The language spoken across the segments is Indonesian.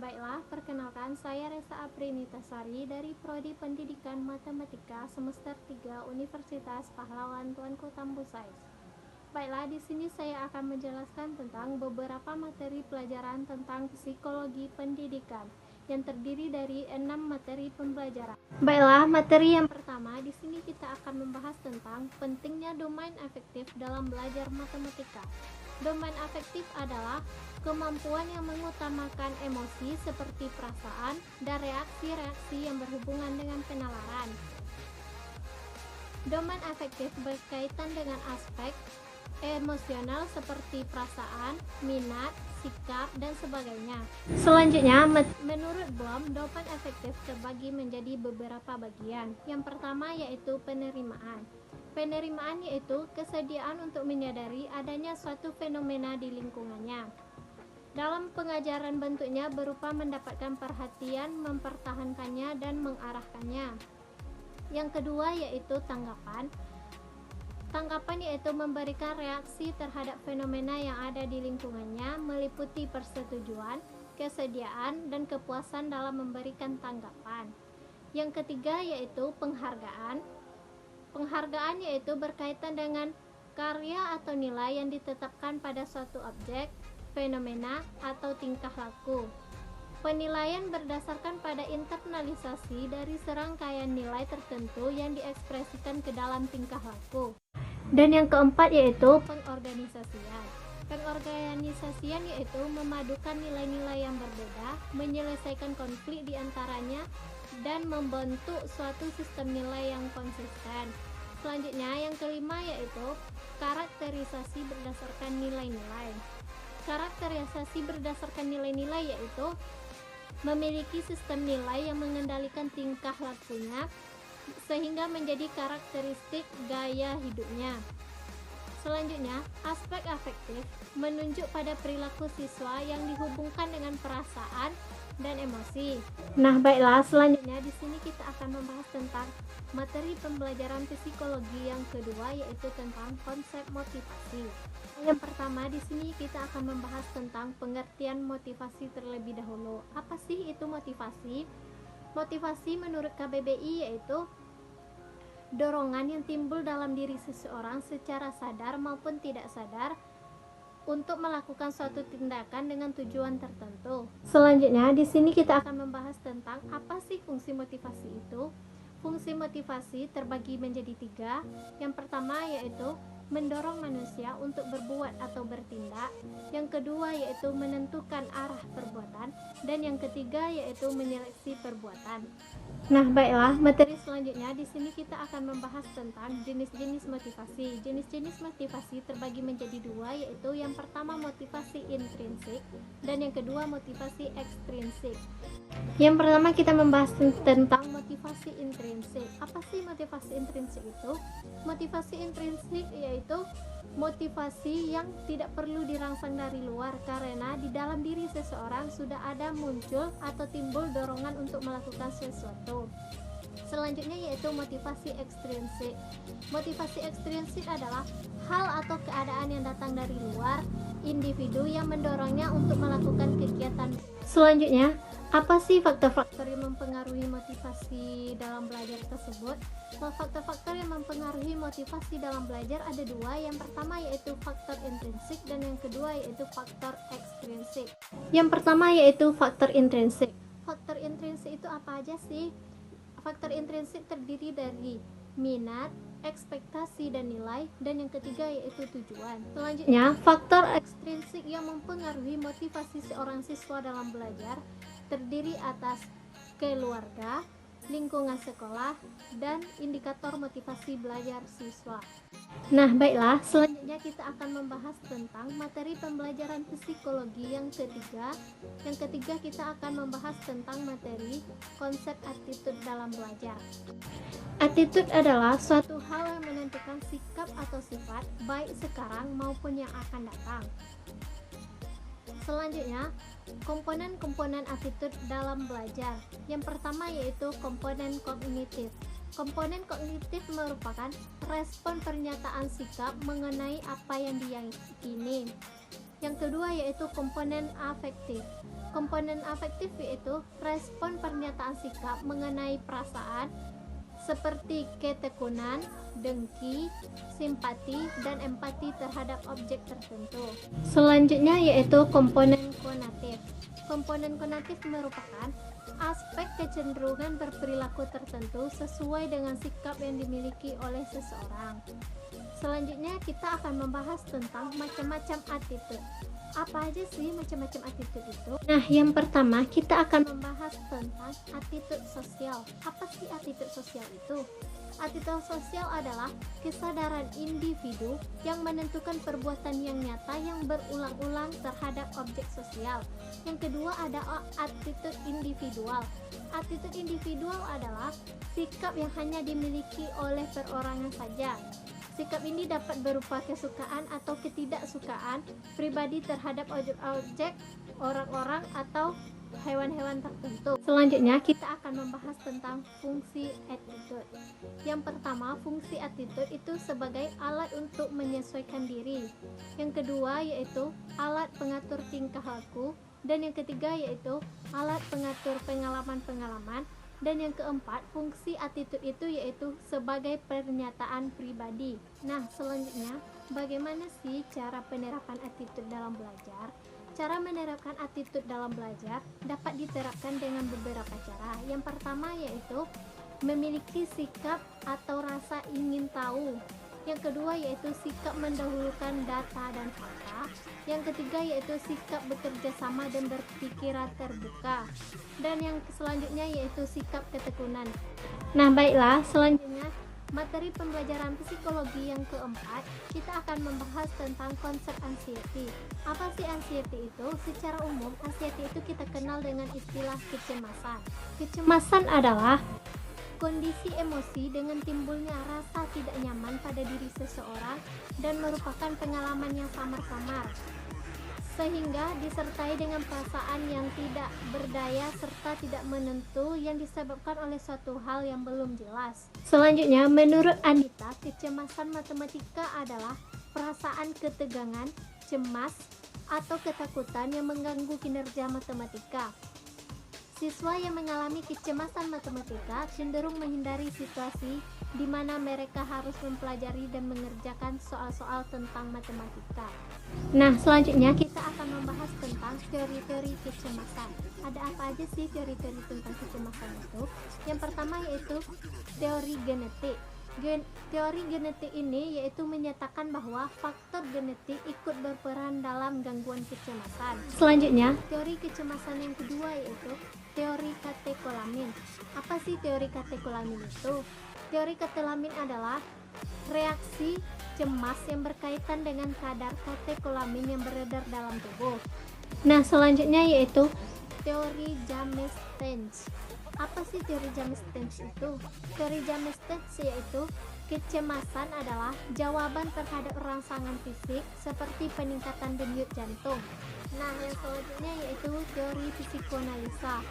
Baiklah, perkenalkan saya Resa Aprinitasari dari Prodi Pendidikan Matematika Semester 3 Universitas Pahlawan Tuanku Tambusais. Baiklah, di sini saya akan menjelaskan tentang beberapa materi pelajaran tentang psikologi pendidikan yang terdiri dari 6 materi pembelajaran. Baiklah, materi yang pertama di sini kita akan membahas tentang pentingnya domain afektif dalam belajar matematika. Domain afektif adalah kemampuan yang mengutamakan emosi seperti perasaan dan reaksi-reaksi yang berhubungan dengan penalaran. Domain afektif berkaitan dengan aspek emosional seperti perasaan, minat, sikap, dan sebagainya. Selanjutnya, menurut Bloom, domain afektif terbagi menjadi beberapa bagian. Yang pertama yaitu penerimaan. Penerimaan yaitu kesediaan untuk menyadari adanya suatu fenomena di lingkungannya. Dalam pengajaran bentuknya berupa mendapatkan perhatian, mempertahankannya, dan mengarahkannya. Yang kedua yaitu tanggapan. Tanggapan yaitu memberikan reaksi terhadap fenomena yang ada di lingkungannya, meliputi persetujuan, kesediaan, dan kepuasan dalam memberikan tanggapan. Yang ketiga yaitu penghargaan. Penghargaan yaitu berkaitan dengan karya atau nilai yang ditetapkan pada suatu objek, fenomena, atau tingkah laku. Penilaian berdasarkan pada internalisasi dari serangkaian nilai tertentu yang diekspresikan ke dalam tingkah laku. Dan yang keempat yaitu pengorganisasian. Pengorganisasian yaitu memadukan nilai-nilai yang berbeda, menyelesaikan konflik di antaranya, dan membentuk suatu sistem nilai yang konsisten. Selanjutnya, yang kelima yaitu karakterisasi berdasarkan nilai-nilai. Karakterisasi berdasarkan nilai-nilai yaitu memiliki sistem nilai yang mengendalikan tingkah lakunya sehingga menjadi karakteristik gaya hidupnya. Selanjutnya, aspek afektif menunjuk pada perilaku siswa yang dihubungkan dengan perasaan dan emosi. Nah, baiklah, selanjutnya di sini kita akan membahas tentang materi pembelajaran psikologi yang kedua yaitu tentang konsep motivasi. Yang pertama di sini kita akan membahas tentang pengertian motivasi terlebih dahulu. Apa sih itu motivasi? Motivasi menurut KBBI yaitu dorongan yang timbul dalam diri seseorang secara sadar maupun tidak sadar untuk melakukan suatu tindakan dengan tujuan tertentu. Selanjutnya, di sini kita akan membahas tentang apa sih fungsi motivasi itu. Fungsi motivasi terbagi menjadi 3. Yang pertama yaitu mendorong manusia untuk berbuat atau bertindak. Yang kedua yaitu menentukan arah perbuatan, dan yang ketiga yaitu menyeleksi perbuatan. Nah, baiklah, materi selanjutnya di sini kita akan membahas tentang jenis-jenis motivasi. Jenis-jenis motivasi terbagi menjadi 2 yaitu yang pertama motivasi intrinsik dan yang kedua motivasi ekstrinsik. Yang pertama kita membahas tentang motivasi intrinsik. Apa sih motivasi intrinsik itu? Motivasi intrinsik yaitu motivasi yang tidak perlu dirangsang dari luar karena di dalam diri seseorang sudah ada muncul atau timbul dorongan untuk melakukan sesuatu. Selanjutnya yaitu motivasi ekstrinsik. Motivasi ekstrinsik adalah hal atau keadaan yang datang dari luar individu yang mendorongnya untuk melakukan kegiatan. Selanjutnya, apa sih faktor-faktor yang mempengaruhi motivasi dalam belajar tersebut? Faktor-faktor yang mempengaruhi motivasi dalam belajar ada 2. Yang pertama yaitu faktor intrinsik dan yang kedua yaitu faktor ekstrinsik. Yang pertama yaitu faktor intrinsik. Faktor intrinsik itu apa aja sih? Faktor intrinsik terdiri dari minat, ekspektasi dan nilai, dan yang ketiga yaitu tujuan. Selanjutnya, faktor ekstrinsik yang mempengaruhi motivasi seorang siswa dalam belajar terdiri atas keluarga, lingkungan sekolah, dan indikator motivasi belajar siswa. Nah, baiklah, selanjutnya kita akan membahas tentang materi pembelajaran psikologi yang ketiga. Yang ketiga kita akan membahas tentang materi konsep attitude dalam belajar. Attitude adalah suatu hal yang menentukan sikap atau sifat baik sekarang maupun yang akan datang. Selanjutnya, komponen-komponen attitude dalam belajar. Yang pertama yaitu komponen kognitif. Komponen kognitif merupakan respon pernyataan sikap mengenai apa yang diyakini. Yang kedua yaitu komponen afektif. Komponen afektif yaitu respon pernyataan sikap mengenai perasaan seperti ketekunan, dengki, simpati, dan empati terhadap objek tertentu. Selanjutnya yaitu komponen konatif. Komponen konatif merupakan aspek kecenderungan berperilaku tertentu sesuai dengan sikap yang dimiliki oleh seseorang. Selanjutnya kita akan membahas tentang macam-macam attitude. Apa aja sih macam-macam attitude itu? Nah, yang pertama kita akan membahas tentang attitude sosial. Apa sih attitude sosial itu? Attitude sosial adalah kesadaran individu yang menentukan perbuatan yang nyata yang berulang-ulang terhadap objek sosial. Yang kedua ada attitude individual. Attitude individual adalah sikap yang hanya dimiliki oleh perorangan saja. Sikap ini dapat berupa kesukaan atau ketidaksukaan pribadi terhadap objek-objek, orang-orang, atau hewan-hewan tertentu. Selanjutnya kita akan membahas tentang fungsi attitude. Yang pertama, fungsi attitude itu sebagai alat untuk menyesuaikan diri. Yang kedua yaitu alat pengatur tingkah laku, dan yang ketiga yaitu alat pengatur pengalaman-pengalaman. Dan yang keempat, fungsi attitude itu yaitu sebagai pernyataan pribadi. Nah, selanjutnya, bagaimana sih cara penerapan attitude dalam belajar? Cara menerapkan attitude dalam belajar dapat diterapkan dengan beberapa cara. Yang pertama yaitu memiliki sikap atau rasa ingin tahu. Yang kedua yaitu sikap mendahulukan data dan fakta. Yang ketiga yaitu sikap bekerja sama dan berpikiran terbuka. Dan yang selanjutnya yaitu sikap ketekunan. Nah, baiklah, selanjutnya materi pembelajaran psikologi yang keempat, kita akan membahas tentang konsep anxiety. Apa sih anxiety itu? Secara umum, anxiety itu kita kenal dengan istilah kecemasan. Kecemasan adalah kondisi emosi dengan timbulnya rasa tidak nyaman pada diri seseorang dan merupakan pengalaman yang samar-samar, sehingga disertai dengan perasaan yang tidak berdaya serta tidak menentu yang disebabkan oleh suatu hal yang belum jelas. Selanjutnya, menurut Anita, kecemasan matematika adalah perasaan ketegangan, cemas, atau ketakutan yang mengganggu kinerja matematika. Siswa yang mengalami kecemasan matematika cenderung menghindari situasi di mana mereka harus mempelajari dan mengerjakan soal-soal tentang matematika. Nah, selanjutnya kita akan membahas tentang teori-teori kecemasan. Ada apa aja sih teori-teori tentang kecemasan itu? Yang pertama yaitu teori genetik. Teori genetik ini yaitu menyatakan bahwa faktor genetik ikut berperan dalam gangguan kecemasan. Selanjutnya, teori kecemasan yang kedua yaitu teori katekolamin. Apa sih teori katekolamin itu? Teori katekolamin adalah reaksi cemas yang berkaitan dengan kadar katekolamin yang beredar dalam tubuh. Nah, selanjutnya yaitu teori James-Stens. Apa sih teori James-Stens itu? Teori James-Stens yaitu kecemasan adalah jawaban terhadap rangsangan fisik seperti peningkatan denyut jantung. Nah, yang selanjutnya yaitu teori psikoanalisa.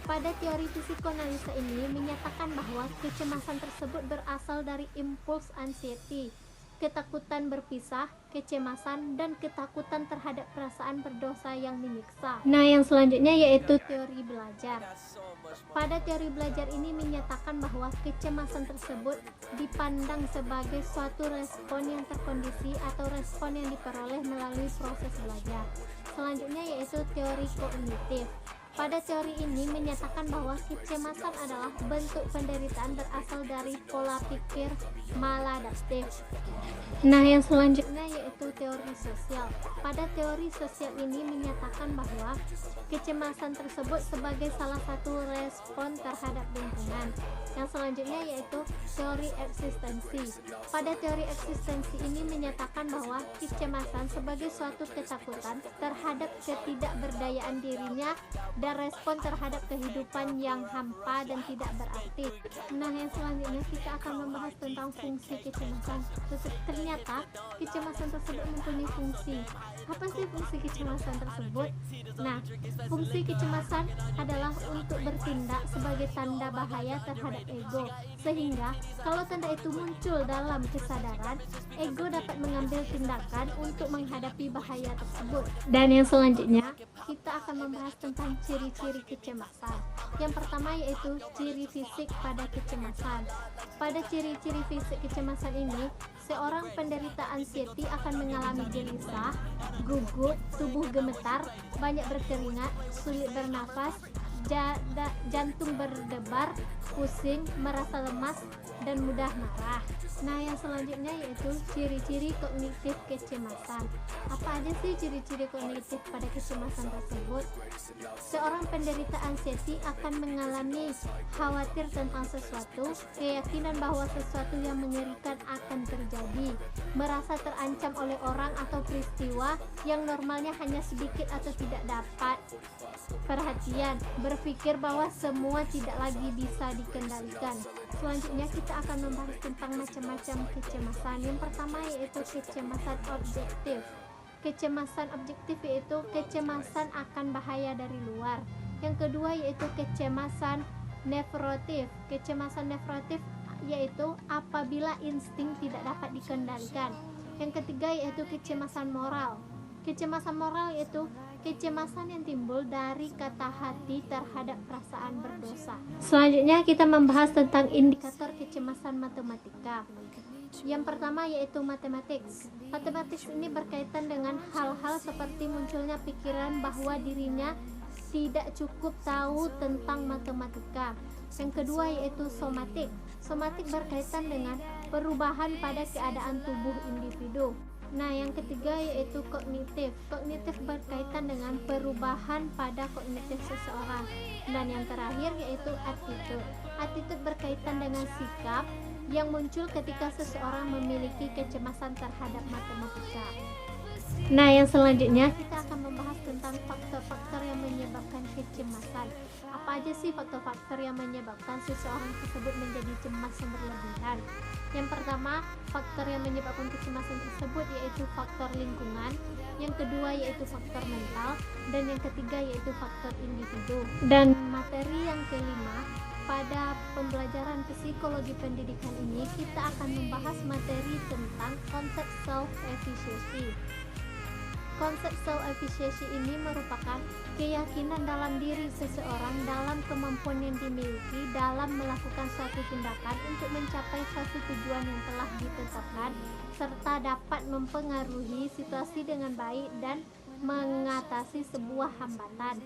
Pada teori psikoanalisa ini menyatakan bahwa kecemasan tersebut berasal dari impuls anxiety, ketakutan berpisah, kecemasan, dan ketakutan terhadap perasaan berdosa yang menyiksa. Nah, yang selanjutnya yaitu teori belajar. Pada teori belajar ini menyatakan bahwa kecemasan tersebut dipandang sebagai suatu respon yang terkondisi atau respon yang diperoleh melalui proses belajar. Selanjutnya yaitu teori kognitif. Pada teori ini menyatakan bahwa kecemasan adalah bentuk penderitaan berasal dari pola pikir maladaptif. Nah, yang selanjutnya yaitu teori sosial. Pada teori sosial ini menyatakan bahwa kecemasan tersebut sebagai salah satu respon terhadap lingkungan. Yang selanjutnya yaitu teori eksistensi. Pada teori eksistensi ini menyatakan bahwa kecemasan sebagai suatu ketakutan terhadap ketidakberdayaan dirinya dan respon terhadap kehidupan yang hampa dan tidak berarti. Nah, yang selanjutnya kita akan membahas tentang fungsi kecemasan. Ternyata kecemasan tersebut mempunyai fungsi. Apa sih fungsi kecemasan tersebut? Nah, fungsi kecemasan adalah untuk bertindak sebagai tanda bahaya terhadap ego. Sehingga kalau tanda itu muncul dalam kesadaran, ego dapat mengambil tindakan untuk menghadapi bahaya tersebut. Dan yang selanjutnya, kita akan membahas tentang ciri-ciri kecemasan. Yang pertama yaitu ciri fisik pada kecemasan. Pada ciri-ciri fisik kecemasan ini, seorang penderita anxiety akan mengalami gelisah, gugup, tubuh gemetar, banyak berkeringat, sulit bernafas, jantung berdebar, pusing, merasa lemas, dan mudah marah. Nah, yang selanjutnya yaitu ciri-ciri kognitif kecemasan. Apa aja sih ciri-ciri kognitif pada kecemasan tersebut? Seorang penderita anxiety akan mengalami khawatir tentang sesuatu, keyakinan bahwa sesuatu yang mengerikan akan terjadi, merasa terancam oleh orang atau peristiwa yang normalnya hanya sedikit atau tidak dapat perhatian, berpikir bahwa semua tidak lagi bisa dikendalikan. Selanjutnya kita akan membahas tentang macam-macam kecemasan. Yang pertama yaitu kecemasan objektif. Kecemasan objektif yaitu kecemasan akan bahaya dari luar. Yang kedua yaitu kecemasan nefrotif. Kecemasan nefrotif yaitu apabila insting tidak dapat dikendalikan. Yang ketiga yaitu kecemasan moral. Kecemasan moral yaitu kecemasan yang timbul dari kata hati terhadap perasaan berdosa. Selanjutnya kita membahas tentang indikator kecemasan matematika. Yang pertama yaitu mathematics. Mathematics ini berkaitan dengan hal-hal seperti munculnya pikiran bahwa dirinya tidak cukup tahu tentang matematika. Yang kedua yaitu somatik. Somatik berkaitan dengan perubahan pada keadaan tubuh individu. Nah, yang ketiga yaitu kognitif. Kognitif berkaitan dengan perubahan pada kognitif seseorang. Dan yang terakhir yaitu attitude. Attitude berkaitan dengan sikap yang muncul ketika seseorang memiliki kecemasan terhadap matematika. Nah, yang selanjutnya kita akan membahas tentang faktor-faktor yang menyebabkan kecemasan. Apa aja sih faktor-faktor yang menyebabkan seseorang tersebut menjadi cemas yang berlebihan? Yang pertama, faktor yang menyebabkan kecemasan tersebut yaitu faktor lingkungan. Yang kedua yaitu faktor mental. Dan yang ketiga yaitu faktor individu. Dan materi yang kelima, pada pembelajaran psikologi pendidikan ini kita akan membahas materi tentang konsep self-efficacy. Konsep self-efficacy ini merupakan keyakinan dalam diri seseorang dalam kemampuan yang dimiliki dalam melakukan suatu tindakan untuk mencapai suatu tujuan yang telah ditetapkan, serta dapat mempengaruhi situasi dengan baik dan mengatasi sebuah hambatan.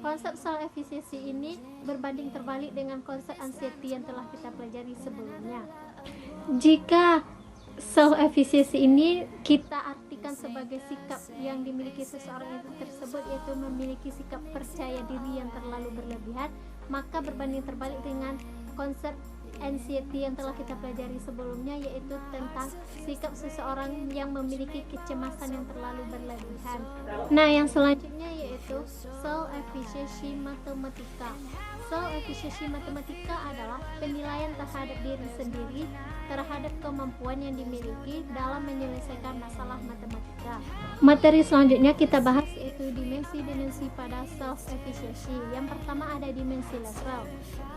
Konsep self-efficacy ini berbanding terbalik dengan konsep anxiety yang telah kita pelajari sebelumnya. Jika self-efficacy ini kita artikan sebagai sikap yang dimiliki seseorang itu tersebut, yaitu memiliki sikap percaya diri yang terlalu berlebihan, maka berbanding terbalik dengan konsep anxiety yang telah kita pelajari sebelumnya, yaitu tentang sikap seseorang yang memiliki kecemasan yang terlalu berlebihan. Nah, yang selanjutnya yaitu self-efficacy matematika. Self-efficacy matematika adalah penilaian terhadap diri sendiri terhadap kemampuan yang dimiliki dalam menyelesaikan masalah matematika. Materi selanjutnya kita bahas yaitu dimensi-dimensi pada self-efficacy. Yang pertama ada dimensi level.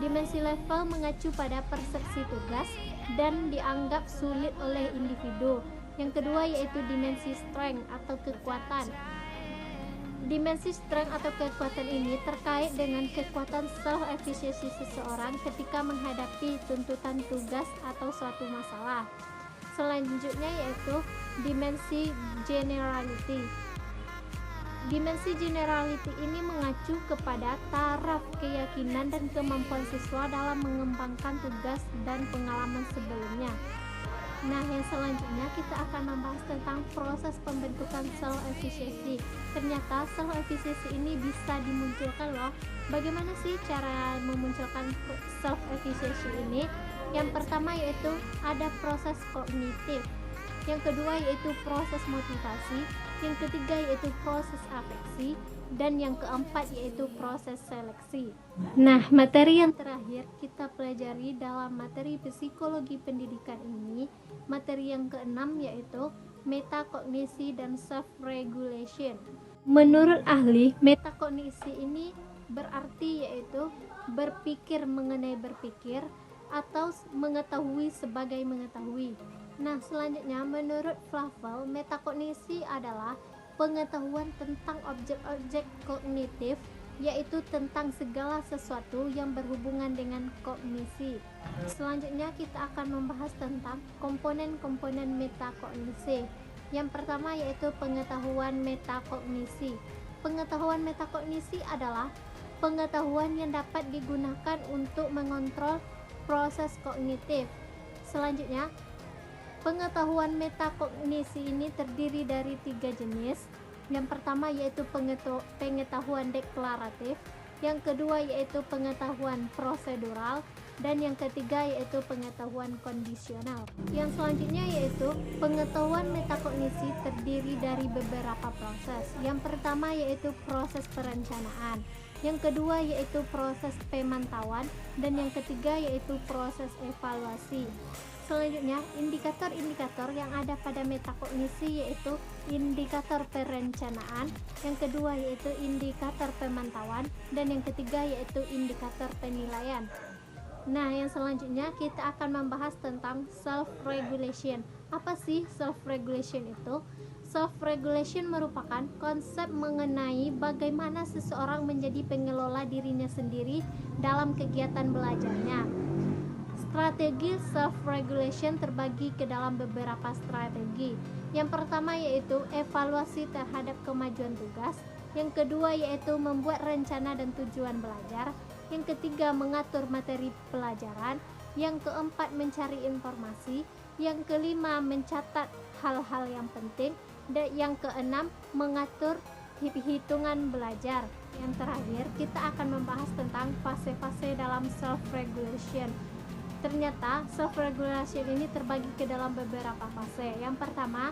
Dimensi level mengacu pada persepsi tugas dan dianggap sulit oleh individu. Yang kedua yaitu dimensi strength atau kekuatan. Dimensi strength atau kekuatan ini terkait dengan kekuatan self-efficacy seseorang ketika menghadapi tuntutan tugas atau suatu masalah. Selanjutnya yaitu dimensi generality. Dimensi generality ini mengacu kepada taraf keyakinan dan kemampuan siswa dalam mengembangkan tugas dan pengalaman sebelumnya. Nah, yang selanjutnya kita akan membahas tentang proses pembentukan self-efficacy. Ternyata self-efficacy ini bisa dimunculkan loh. Bagaimana sih cara memunculkan self-efficacy ini? Yang pertama yaitu ada proses kognitif. Yang kedua yaitu proses motivasi. Yang ketiga yaitu proses afeksi. Dan yang keempat yaitu proses seleksi. Nah, materi yang terakhir kita pelajari dalam materi psikologi pendidikan ini, materi yang keenam yaitu metakognisi dan self-regulation. Menurut ahli, metakognisi ini berarti yaitu berpikir mengenai berpikir atau mengetahui sebagai mengetahui. Nah, selanjutnya menurut Flavel, metakognisi adalah pengetahuan tentang objek-objek kognitif, yaitu tentang segala sesuatu yang berhubungan dengan kognisi. Selanjutnya kita akan membahas tentang komponen-komponen metakognisi. Yang pertama yaitu pengetahuan metakognisi. Pengetahuan metakognisi adalah pengetahuan yang dapat digunakan untuk mengontrol proses kognitif. Selanjutnya, pengetahuan metakognisi ini terdiri dari 3 jenis. Yang pertama yaitu pengetahuan deklaratif, yang kedua yaitu pengetahuan prosedural, dan yang ketiga yaitu pengetahuan kondisional. Yang selanjutnya yaitu pengetahuan metakognisi terdiri dari beberapa proses. Yang pertama yaitu proses perencanaan, yang kedua yaitu proses pemantauan, dan yang ketiga yaitu proses evaluasi. Selanjutnya, indikator-indikator yang ada pada metakognisi yaitu indikator perencanaan, yang kedua yaitu indikator pemantauan, dan yang ketiga yaitu indikator penilaian. Nah, yang selanjutnya kita akan membahas tentang self-regulation. Apa sih self-regulation itu? Self-regulation merupakan konsep mengenai bagaimana seseorang menjadi pengelola dirinya sendiri dalam kegiatan belajarnya. Strategi self-regulation terbagi ke dalam beberapa strategi. Yang pertama yaitu evaluasi terhadap kemajuan tugas, yang kedua yaitu membuat rencana dan tujuan belajar, yang ketiga mengatur materi pelajaran, yang keempat mencari informasi, yang kelima mencatat hal-hal yang penting, dan yang keenam mengatur hitungan belajar. Yang terakhir kita akan membahas tentang fase-fase dalam self-regulation. Ternyata self-regulation ini terbagi ke dalam beberapa fase. Yang pertama,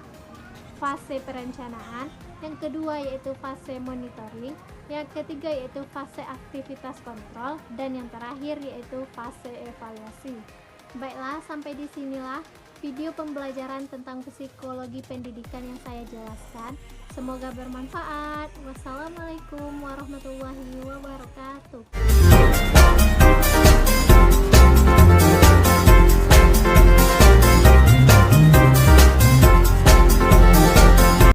fase perencanaan, yang kedua yaitu fase monitoring, yang ketiga yaitu fase aktivitas kontrol, dan yang terakhir yaitu fase evaluasi. Baiklah, sampai di sinilah video pembelajaran tentang psikologi pendidikan yang saya jelaskan. Semoga bermanfaat. Wassalamualaikum warahmatullahi wabarakatuh.